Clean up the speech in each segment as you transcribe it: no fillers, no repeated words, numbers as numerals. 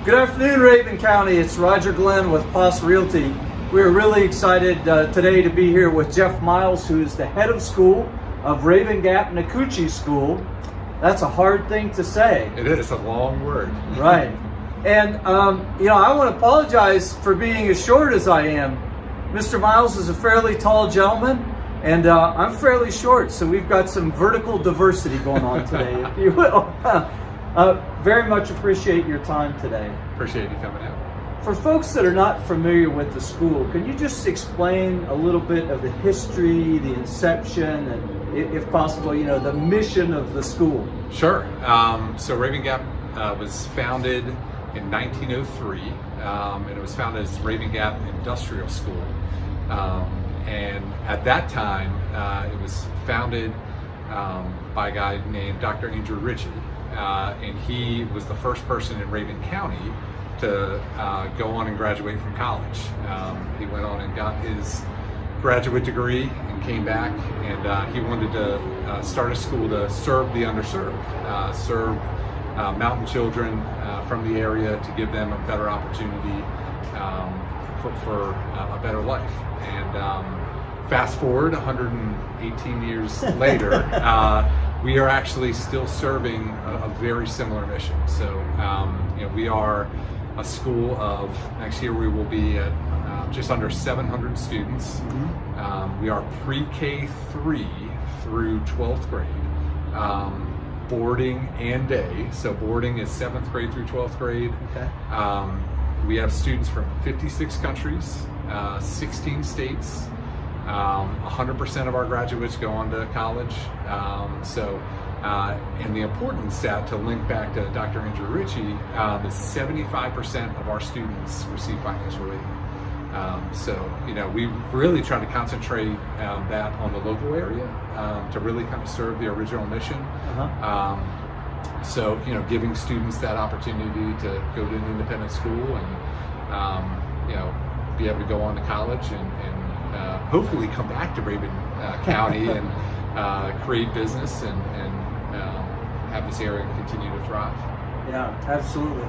Good afternoon, Rabun County. It's Roger Glenn with possrealty. We're really excited today to be here with Jeff Miles, who is the head of school of Gap-Nacoochee School. That's a hard thing to say. It is a long word. Right. And, I want to apologize for being as short as I am. Mr. Miles is a fairly tall gentleman, and I'm fairly short, so we've got some vertical diversity going on today, if you will. Very much appreciate your time today. Appreciate you coming out. For folks that are not familiar with the school, can you just explain a little bit of the history, the inception, and if possible, the mission of the school? Sure. So Rabun Gap was founded in 1903, and it was founded as Rabun Gap Industrial School. And at that time, it was founded by a guy named Dr. Ritchie. And he was the first person in Rabun County to go on and graduate from college. He went on and got his graduate degree and came back, and he wanted to start a school to serve the underserved, serve mountain children from the area, to give them a better opportunity for a better life. And fast forward 118 years later, we are actually still serving a very similar mission. So, we are a school of, next year we will be at just under 700 students. Mm-hmm. We are pre-K 3 through 12th grade, boarding and day. So boarding is 7th grade through 12th grade. Okay. We have students from 56 countries, 16 states. 100% of our graduates go on to college. And the important stat to link back to Dr. Ritchie is 75% of our students receive financial aid. We really try to concentrate that on the local area to really kind of serve the original mission. Uh-huh. Giving students that opportunity to go to an independent school and, be able to go on to college and hopefully come back to Rabun County and create business and have this area continue to thrive. Yeah, absolutely.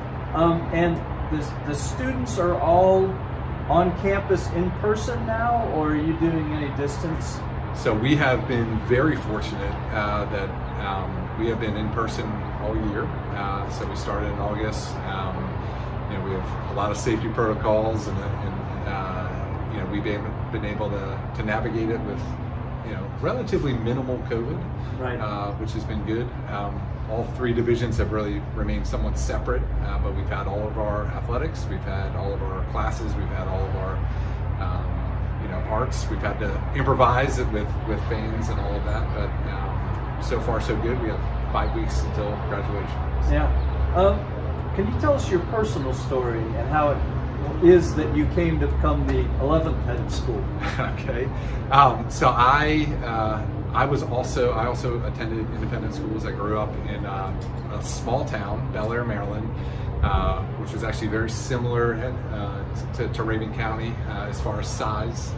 And the students are all on campus in person now, or are you doing any distance? So we have been very fortunate that we have been in person all year. So we started in August. We have a lot of safety protocols and we've been able to navigate it with relatively minimal COVID, right. Which has been good. All three divisions have really remained somewhat separate, but we've had all of our athletics, we've had all of our classes, we've had all of our arts. We've had to improvise it with fans and all of that, but so far so good. We have 5 weeks until graduation. Yeah. Can you tell us your personal story and how it is that you came to become the 11th head of school? Okay. So I also attended independent schools. I grew up in a small town, Bel Air, Maryland, which was actually very similar to Rabun County as far as size.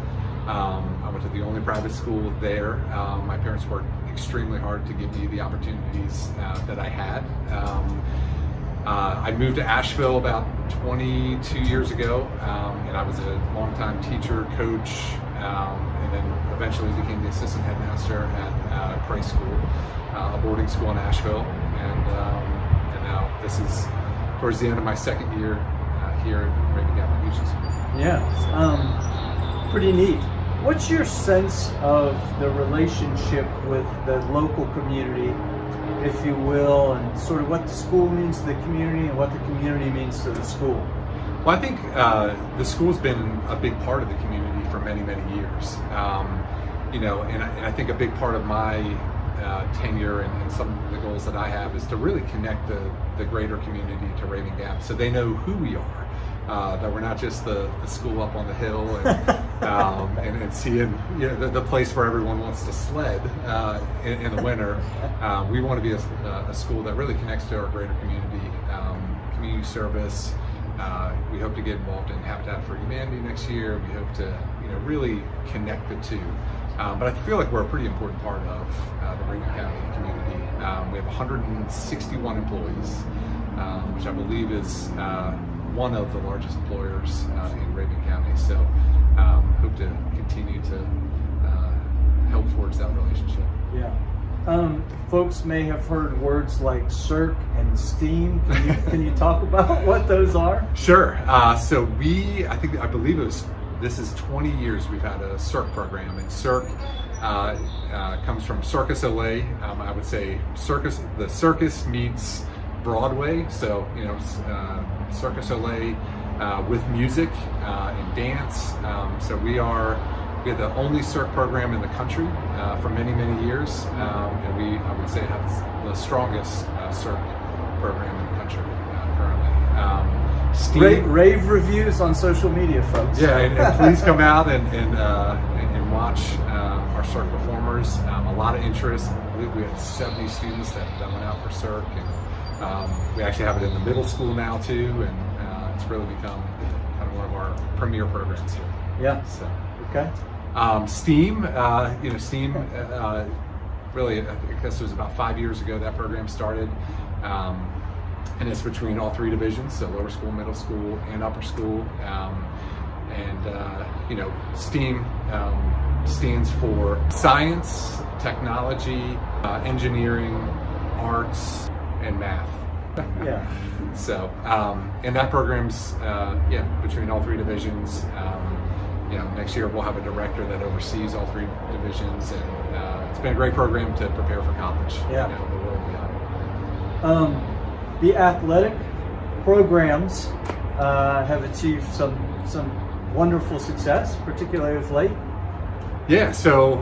I went to the only private school there. My parents worked extremely hard to give me the opportunities that I had. I moved to Asheville about 22 years ago, and I was a longtime teacher, coach, and then eventually became the assistant headmaster at Price School, a boarding school in Asheville. And now this is towards the end of my second year here at Rabun Gap-Nacoochee School. Yeah, pretty neat. What's your sense of the relationship with the local community, if you will, and sort of what the school means to the community and what the community means to the school? Well, I think the school's been a big part of the community for many, many years. And I think a big part of my tenure and some of the goals that I have is to really connect the greater community to Rabun Gap, so they know who we are. That we're not just the school up on the hill and seeing the place where everyone wants to sled in the winter. We want to be a school that really connects to our greater community, community service. We hope to get involved in Habitat for Humanity next year. We hope to really connect the two. But I feel like we're a pretty important part of the Rabun County community. We have 161 employees. which I believe is one of the largest employers in Rabun County. So hope to continue to help forge that relationship. Yeah. Folks may have heard words like Circ and STEAM. Can you talk about what those are? Sure. So I believe this is 20 years we've had a Circ program, and Circ comes from Circus LA. I would say the Circus meets Broadway. So Circus LA with music and dance. So we are the only Circ program in the country for many, many years, and I would say have the strongest Circ program in the country currently. Rave reviews on social media, folks. Yeah, and please come out and watch our Circ performers. A lot of interest. I believe we had 70 students that went out for Circ, and we actually have it in the middle school now too, and it's really become kind of one of our premier programs here. Yeah. So. Okay. STEAM, STEAM, really, I guess it was about 5 years ago that program started, and it's between all three divisions, so lower school, middle school, and upper school, STEAM stands for science, technology, engineering, arts, and math. Yeah. So, and that program's, between all three divisions. Next year we'll have a director that oversees all three divisions, and it's been a great program to prepare for college. Yeah. The world beyond. The athletic programs have achieved some wonderful success, particularly of late. Yeah. So,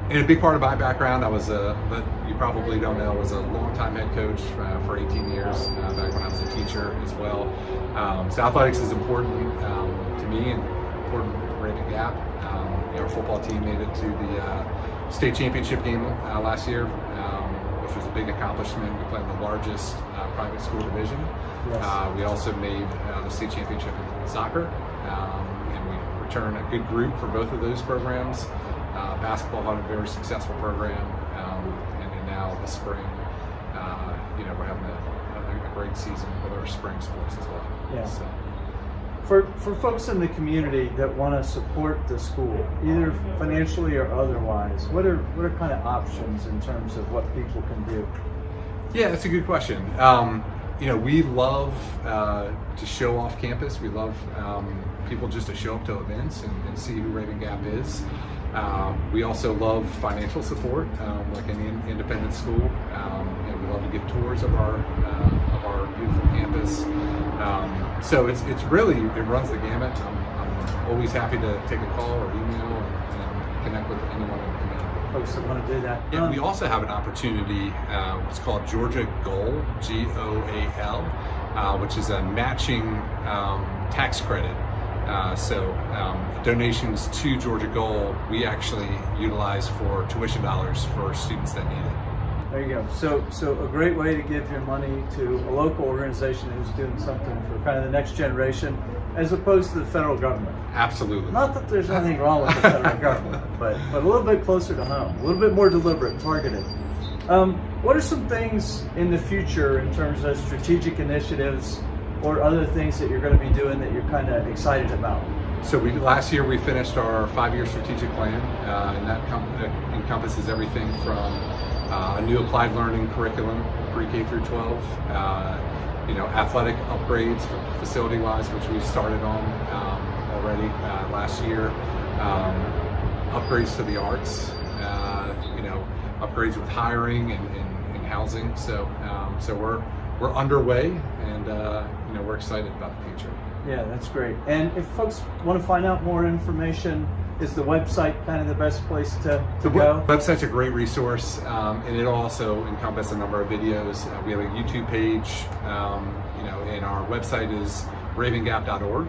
and a big part of my background, but you probably don't know, I was a longtime head coach for 18 years back when I was a teacher as well. So athletics is important to me and important to Rabun Gap. Our football team made it to the state championship game last year, which was a big accomplishment. We played in the largest private school division. Yes. We also made the state championship in soccer, and we returned a good group for both of those programs. Basketball had a very successful program, and then now this spring, we're having a great season with our spring sports as well. Yeah. So. For folks in the community that want to support the school, either financially or otherwise, what are kind of options in terms of what people can do? Yeah, that's a good question. We love to show off campus. We love people just to show up to events and see who Rabun Gap is. We also love financial support, like any independent school. We love to give tours of our beautiful campus. So it runs the gamut. I'm always happy to take a call or email and connect with anyone in the community. Folks that want to do that. Yeah, we also have an opportunity. It's called Georgia Goal, GOAL, which is a matching tax credit. Donations to Georgia Goal, we actually utilize for tuition dollars for students that need it. There you go. So a great way to give your money to a local organization who's doing something for kind of the next generation, as opposed to the federal government. Absolutely. Not that there's anything wrong with the federal government, but a little bit closer to home, a little bit more deliberate, targeted. What are some things in the future in terms of strategic initiatives or other things that you're going to be doing that you're kind of excited about? So last year we finished our 5-year strategic plan, and that encompasses everything from a new applied learning curriculum, pre-K through 12, athletic upgrades facility-wise, which we started on already last year, upgrades to the arts, upgrades with hiring and housing. So we're underway, and we're excited about the future. Yeah, that's great. And if folks want to find out more information, is the website kind of the best place to go? The website's a great resource, and it'll also encompass a number of videos. We have a YouTube page, and our website is rabungap.org.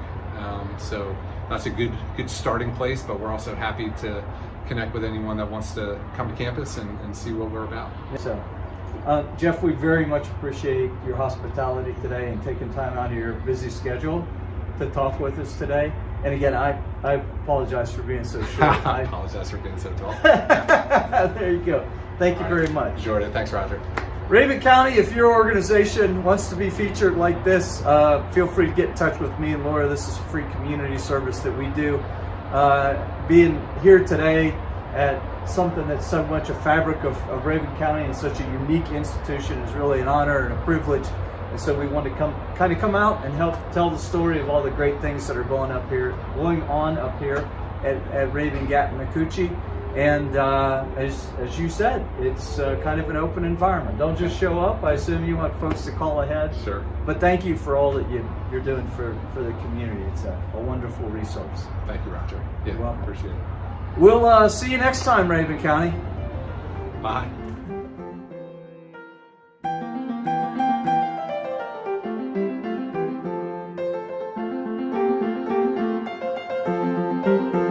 So that's a good starting place, but we're also happy to connect with anyone that wants to come to campus and see what we're about. So, Jeff, we very much appreciate your hospitality today and taking time out of your busy schedule to talk with us today. And again, I apologize for being so short. I apologize for being so tall. There you go. Thank you very much. Enjoyed it. Thanks, Roger. Raven County, if your organization wants to be featured like this, feel free to get in touch with me and Laura. This is a free community service that we do. Being here today at something that's so much a fabric of Raven County and such a unique institution is really an honor and a privilege. And so we want to come out and help tell the story of all the great things that are going on up here at Rabun Gap-Nacoochee. And as you said, it's kind of an open environment. Don't just show up. I assume you want folks to call ahead. Sure. But thank you for all that you're doing for the community. It's a wonderful resource. Thank you, Roger. Yeah, You're welcome. Appreciate it. We'll see you next time, Raven County. Bye. Thank you.